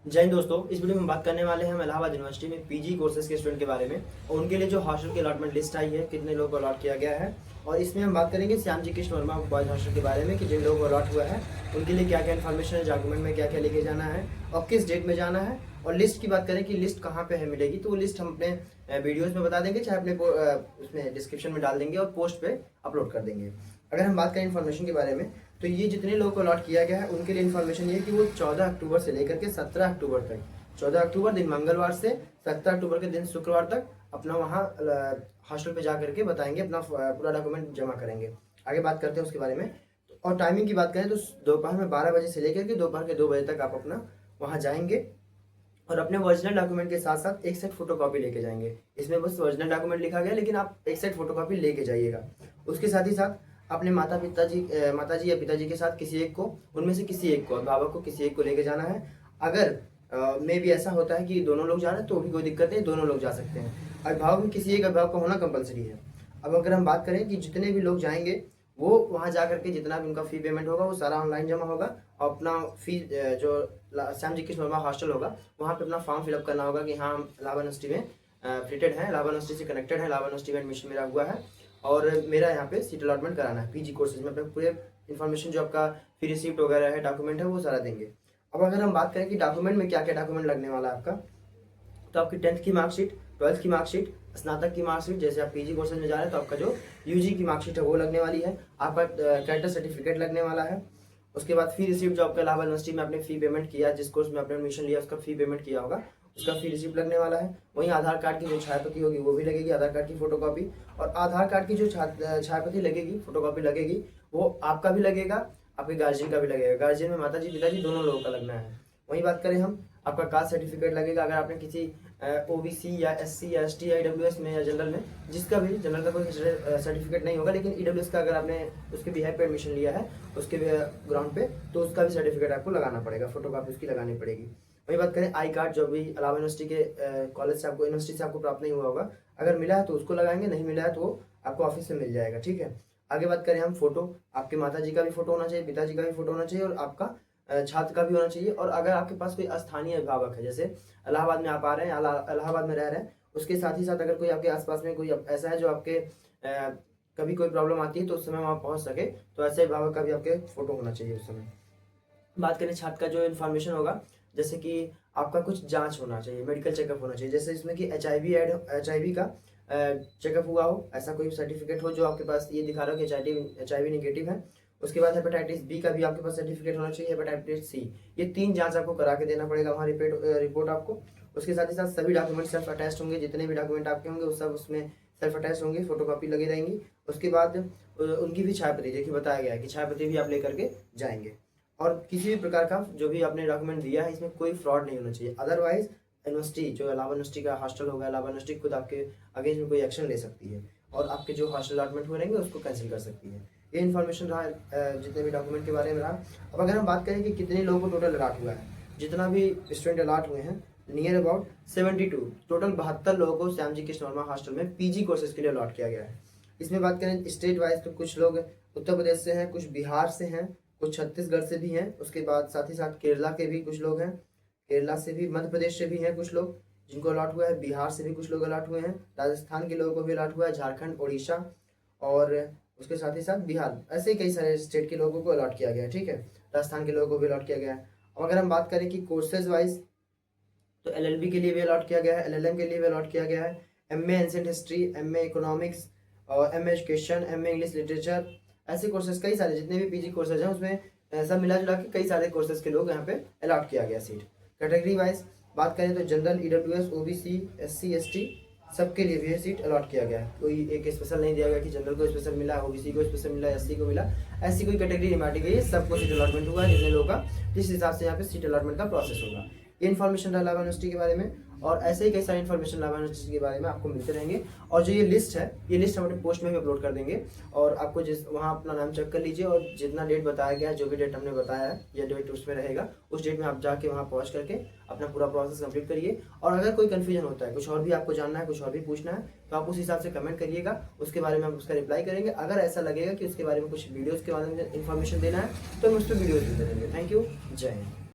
जय हिंद दोस्तों, इस वीडियो में बात करने वाले हैं हम इलाहाबाद यूनिवर्सिटी में पीजी कोर्सेज के स्टूडेंट के बारे में और उनके लिए जो हॉस्टल की अलॉटमेंट लिस्ट आई है, कितने लोगों को अलॉट किया गया है। और इसमें हम बात करेंगे श्याम जी कृष्ण वर्मा बॉयज हॉस्टल के बारे में कि जिन लोगों को अलॉट हुआ है उनके लिए क्या क्या इन्फॉर्मेशन है, डॉक्यूमेंट में क्या क्या लेके जाना है और किस डेट में जाना है। और लिस्ट की बात करें कि लिस्ट कहाँ पे है मिलेगी, तो वो लिस्ट हम अपने वीडियोज़ में बता देंगे, चाहे अपने उसमें डिस्क्रिप्शन में डाल देंगे और पोस्ट पे अपलोड कर देंगे। अगर हम बात करें इन्फॉर्मेशन के बारे में, तो ये जितने लोगों को अलॉट किया गया है उनके लिए इन्फॉर्मेशन ये है कि वो 14 अक्टूबर से लेकर के 17 अक्टूबर तक, 14 अक्टूबर दिन मंगलवार से 17 अक्टूबर के दिन शुक्रवार तक अपना वहाँ हॉस्टल पे जा करके बताएंगे, अपना पूरा डॉक्यूमेंट जमा करेंगे। आगे बात करते हैं उसके बारे में। और टाइमिंग की बात करें तो दोपहर में 12 बजे से लेकर के दोपहर के 2 बजे तक आप अपना वहाँ जाएंगे और अपने ओरिजिनल डॉक्यूमेंट के साथ साथ एक सेट फोटोकॉपी लेके जाएंगे। इसमें बस ओरिजिनल डॉक्यूमेंट लिखा गया, लेकिन आप एक सेट फोटोकॉपी लेके जाइएगा। उसके साथ ही साथ अपने माता जी या पिताजी के साथ किसी एक को, उनमें से किसी एक को, अभिभावक को किसी एक को लेके जाना है। अगर में भी ऐसा होता है कि दोनों लोग जा रहे हैं तो भी कोई दिक्कत नहीं, दोनों लोग जा सकते हैं। अभिभावक में किसी एक अभिभावक का होना कंपलसरी है। अब अगर हम बात करें कि जितने भी लोग जाएंगे वो वहाँ जा करके जितना भी उनका फी पेमेंट होगा वो सारा ऑनलाइन जमा होगा और अपना फी जो श्याम जी कृष्ण वर्मा हॉस्टल होगा वहाँ पे अपना फॉर्म फिलअप करना होगा कि हाँ हम इलाहाबाद यूनिवर्सिटी में फिटेड है, इलाहाबाद यूनिवर्सिटी से कनेक्टेड है, इलाहाबाद यूनिवर्सिटी में एडमिशन मेरा हुआ है और मेरा यहाँ पे सीट अलॉटमेंट कराना है पीजी कोर्सेज में। अपने पूरे इन्फॉर्मेशन जो आपका फी रिसिप्ट वगैरह है, डॉक्यूमेंट है, वो सारा देंगे। अब अगर हम बात करें कि डॉक्यूमेंट में क्या क्या डॉक्यूमेंट लगने वाला है आपका, तो आपकी 10th की मार्कशीट, 12th की मार्कशीट, स्नातक की मार्कशीट, जैसे आप पीजी कोर्सेज में जा रहे हैं तो आपका जो यूजी की मार्कशीट है वो लगने वाली है। आपका कैरेक्टर सर्टिफिकेट लगने वाला है। उसके बाद फी रिसिप्ट जो आपका इलाहाबाद यूनिवर्सिटी में आपने फी पेमेंट किया, जिस कोर्स में आपने एडमिशन लिया उसका फी पेमेंट किया होगा, उसका फी रिसिप्ट लगने वाला है। वहीं आधार कार्ड की जो छायाप्रति होगी वो भी लगेगी, आधार कार्ड की फोटोकॉपी। और आधार कार्ड की जो छायाप्रति लगेगी, फोटोकॉपी लगेगी, वो आपका भी लगेगा, आपके गार्जियन का भी लगेगा। गार्जियन में माता जी पिताजी दोनों लोगों का लगना है। वहीं बात करें हम, आपका कास्ट सर्टिफिकेट लगेगा। अगर आपने किसी ओबीसी या एससी या एसटी या ईडब्ल्यूएस में या जनरल में, जिसका भी जनरल का कोई सर्टिफिकेट नहीं होगा, लेकिन ईडब्ल्यूएस का अगर आपने उसके बिहाफ पे एडमिशन लिया है उसके ग्राउंड पे, तो उसका भी सर्टिफिकेट आपको लगाना पड़ेगा, फोटोकॉपी उसकी लगानी पड़ेगी। वही बात करें आई कार्ड, जो भी इलाहाबाद यूनिवर्सिटी के कॉलेज से आपको, यूनिवर्सिटी से आपको प्राप्त नहीं हुआ होगा, अगर मिला है तो उसको लगाएंगे, नहीं मिला है तो वो आपको ऑफिस से मिल जाएगा। ठीक है। आगे बात करें हम फोटो, आपके माता जी का भी फोटो होना चाहिए, पिताजी का भी फोटो होना चाहिए और आपका छात्र का भी होना चाहिए। और अगर आपके पास कोई स्थानीय अभिभावक है, जैसे इलाहाबाद में आप आ रहे हैं, इलाहाबाद में रह रहे हैं, उसके साथ ही साथ अगर कोई आपके आसपास में कोई ऐसा है जो आपके कभी कोई प्रॉब्लम आती है तो उस समय वहाँ पहुँच सके, तो ऐसे अभिभावक का भी आपके फोटो होना चाहिए उस समय। बात करें छात्र का जो इन्फॉर्मेशन होगा, जैसे कि आपका कुछ जांच होना चाहिए, मेडिकल चेकअप होना चाहिए, जैसे इसमें कि एचआईवी का चेकअप हुआ हो, ऐसा कोई सर्टिफिकेट हो जो आपके पास ये दिखा रहा हो कि एचआईवी नेगेटिव है। उसके बाद हेपेटाइटिस बी का भी आपके पास सर्टिफिकेट होना चाहिए, हेपेटाइटिस सी, ये 3 जांच आपको करा के देना पड़ेगा वहाँ रिपोर्ट आपको। उसके साथ ही साथ सभी डॉक्यूमेंट सेल्फ अटैच होंगे, जितने भी डॉक्यूमेंट आपके होंगे वो सब उसमें सेल्फ अटैच होंगे, फोटोकॉपी लगी रहेंगी। उसके बाद उनकी भी छायाप्रति, देखिए बताया गया है कि छायाप्रति भी आप लेकर के जाएंगे। और किसी भी प्रकार का जो भी आपने डॉक्यूमेंट दिया है इसमें कोई फ्रॉड नहीं होना चाहिए, अदरवाइज यूनिवर्सिटी जो इलाहाबाद यूनिवर्सिटी का हॉस्टल होगा, इलाहाबाद यूनिवर्सिटी खुद आपके अगेंस्ट में कोई एक्शन ले सकती है और आपके जो हॉस्टल अलॉटमेंट हुए रहेंगे उसको कैंसिल कर सकती है। ये इन्फॉर्मेशन रहा जितने भी डॉक्यूमेंट के बारे में रहा। अब अगर हम बात करें कि कितने लोगों को टोटल अलॉट हुआ है, जितना भी स्टूडेंट अलॉट हुए हैं नियर अबाउट 72, टोटल 72 लोगों को श्याम जी कृष्ण वर्मा हॉस्टल में पीजी कोर्सेज के लिए अलॉट किया गया है। इसमें बात करें स्टेट वाइज तो कुछ लोग उत्तर प्रदेश से हैं, कुछ बिहार से हैं, कुछ छत्तीसगढ़ से भी हैं। उसके बाद साथ ही साथ केरला के भी कुछ लोग हैं, केरला से भी, मध्य प्रदेश से भी हैं कुछ लोग जिनको अलॉट हुआ है, बिहार से भी कुछ लोग अलॉट हुए हैं, राजस्थान के लोगों को भी अलॉट हुआ है, झारखंड, उड़ीसा और उसके साथ ही साथ बिहार, ऐसे ही कई सारे स्टेट के लोगों को अलॉट किया गया है। ठीक है। राजस्थान के लोगों को भी अलॉट किया गया है। अब अगर हम बात करें कि कोर्सेज वाइज, तो एलएलबी के लिए भी अलॉट किया गया है, एलएलएम के लिए भी अलॉट किया गया है, MA ancient history, MA economics और MA education, MA English literature, ऐसे कोर्सेज कई सारे जितने भी पीजी कोर्सेज हैं उसमें सब मिला जुला के कई सारे कोर्सेज के लोग यहाँ पे अलॉट किया गया सीट। कैटेगरी वाइज बात करें तो general, EWS, OBC, SC, ST सबके लिए भी सीट अलॉट किया गया है। कोई एक स्पेशल नहीं दिया गया कि जनरल को स्पेशल मिला, ओबीसी को स्पेशल मिला, एससी को मिला, ऐसी कोई कैटेगरी नहीं बांटी गई है। सबको सीट अलॉटमेंट हुआ है जितने लोगों का, जिस हिसाब से यहाँ पे सीट अलॉटमेंट का प्रोसेस होगा। ये इन्फॉर्मेशन रहा इलाहाबाद यूनिवर्सिटी के बारे में और ऐसे ही कई सारे इन्फॉर्मेशन इलाहाबाद यूनिवर्सिटी के बारे में आपको मिलते रहेंगे। और जो ये लिस्ट है, ये लिस्ट हम अपने पोस्ट में भी अपलोड कर देंगे और आपको जिस वहाँ अपना नाम चेक कर लीजिए और जितना डेट बताया गया है, जो भी डेट हमने बताया है या डेट उसमें रहेगा, उस डेट में आप जाके वहाँ पहुँच करके अपना पूरा प्रोसेस कंप्लीट करिए। और अगर कोई कन्फ्यूजन होता है, कुछ और भी आपको जानना है, कुछ और भी पूछना है, तो आप उस हिसाब से कमेंट करिएगा, उसके बारे में हम उसका रिप्लाई करेंगे। अगर ऐसा लगेगा कि उसके बारे में कुछ वीडियोज़ के बारे में इन्फॉर्मेशन देना है तो हम उस पर वीडियोज़ देते रहेंगे। थैंक यू, जय हिंद।